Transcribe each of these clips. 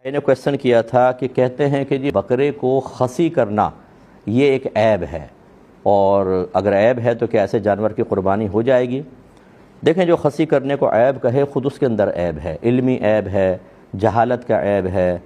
میں نے کویسچن کیا تھا کہ کہتے ہیں کہ جی بکرے کو خصی کرنا یہ ایک عیب ہے، اور اگر عیب ہے تو کیا ایسے جانور کی قربانی ہو جائے گی؟ دیکھیں، جو خصی کرنے کو عیب کہے خود اس کے اندر عیب ہے، علمی عیب ہے، جہالت کا عیب ہے،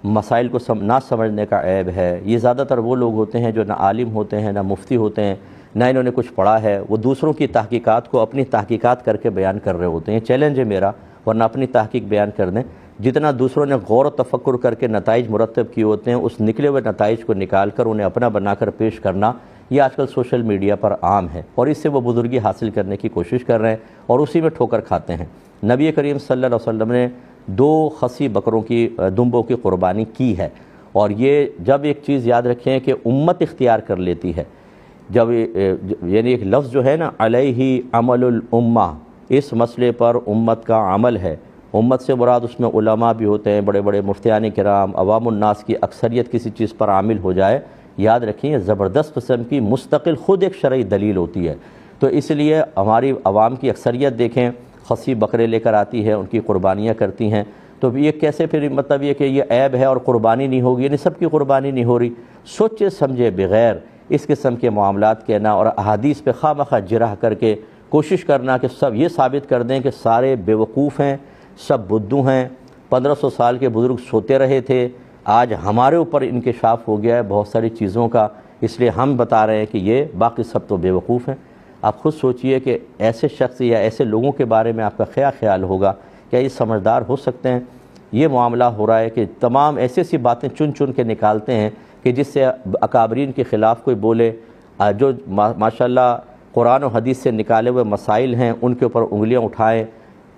مسائل کو نہ سمجھنے کا عیب ہے۔ یہ زیادہ تر وہ لوگ ہوتے ہیں جو نہ عالم ہوتے ہیں، نہ مفتی ہوتے ہیں، نہ انہوں نے کچھ پڑھا ہے، وہ دوسروں کی تحقیقات کو اپنی تحقیقات کر کے بیان کر رہے ہوتے ہیں۔ چیلنج ہے میرا، ورنہ اپنی تحقیق بیان کر دیں۔ جتنا دوسروں نے غور و تفکر کر کے نتائج مرتب کیے ہوتے ہیں، اس نکلے ہوئے نتائج کو نکال کر انہیں اپنا بنا کر پیش کرنا، یہ آج کل سوشل میڈیا پر عام ہے، اور اس سے وہ بزرگی حاصل کرنے کی کوشش کر رہے ہیں اور اسی میں ٹھوکر کھاتے ہیں۔ نبی کریم صلی اللہ علیہ وسلم نے 2 خصی بکروں کی دمبوں کی قربانی کی ہے، اور یہ جب ایک چیز یاد رکھیں کہ امت اختیار کر لیتی ہے، جب یعنی ایک لفظ جو ہے نا علیہ عمل الامہ، اس مسئلے پر امت کا عمل ہے۔ امت سے مراد اس میں علماء بھی ہوتے ہیں، بڑے بڑے مفتیان کرام، عوام الناس کی اکثریت کسی چیز پر عامل ہو جائے، یاد رکھیں یہ زبردست قسم کی مستقل خود ایک شرعی دلیل ہوتی ہے۔ تو اس لیے ہماری عوام کی اکثریت دیکھیں خصی بکرے لے کر آتی ہے، ان کی قربانیاں کرتی ہیں، تو یہ کیسے پھر مطلب یہ کہ یہ عیب ہے اور قربانی نہیں ہوگی، یعنی سب کی قربانی نہیں ہو رہی؟ سوچے سمجھے بغیر اس قسم کے معاملات کہنا اور احادیث پہ خواہ مخواہ جرح کر کے کوشش کرنا کہ سب یہ ثابت کر دیں کہ سارے بیوقوف ہیں، سب بدھو ہیں، 1500 سال کے بزرگ سوتے رہے تھے، آج ہمارے اوپر انکشاف ہو گیا ہے بہت ساری چیزوں کا، اس لیے ہم بتا رہے ہیں کہ یہ باقی سب تو بیوقوف ہیں۔ آپ خود سوچئے کہ ایسے شخص یا ایسے لوگوں کے بارے میں آپ کا کیا خیال ہوگا؟ کیا یہ سمجھدار ہو سکتے ہیں؟ یہ معاملہ ہو رہا ہے کہ تمام ایسی باتیں چن چن کے نکالتے ہیں کہ جس سے اکابرین کے خلاف کوئی بولے، جو ماشاءاللہ قرآن و حدیث سے نکالے ہوئے مسائل ہیں ان کے اوپر انگلیاں اٹھائیں،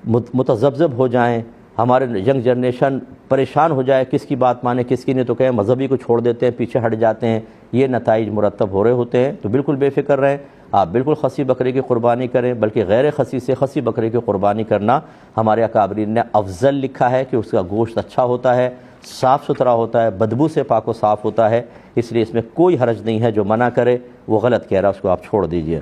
متذبذب ہو جائیں، ہمارے ینگ جنریشن پریشان ہو جائے کس کی بات مانے کس کی نہیں، تو کہیں مذہبی کو چھوڑ دیتے ہیں، پیچھے ہٹ جاتے ہیں، یہ نتائج مرتب ہو رہے ہوتے ہیں۔ تو بالکل بے فکر رہیں، آپ بالکل خصی بکرے کی قربانی کریں، بلکہ غیر خصی سے خصی بکرے کی قربانی کرنا ہمارے اکابرین نے افضل لکھا ہے کہ اس کا گوشت اچھا ہوتا ہے، صاف ستھرا ہوتا ہے، بدبو سے پاک و صاف ہوتا ہے، اس لیے اس میں کوئی حرج نہیں ہے۔ جو منع کرے وہ غلط کہہ رہا ہے، اس کو آپ چھوڑ دیجئے۔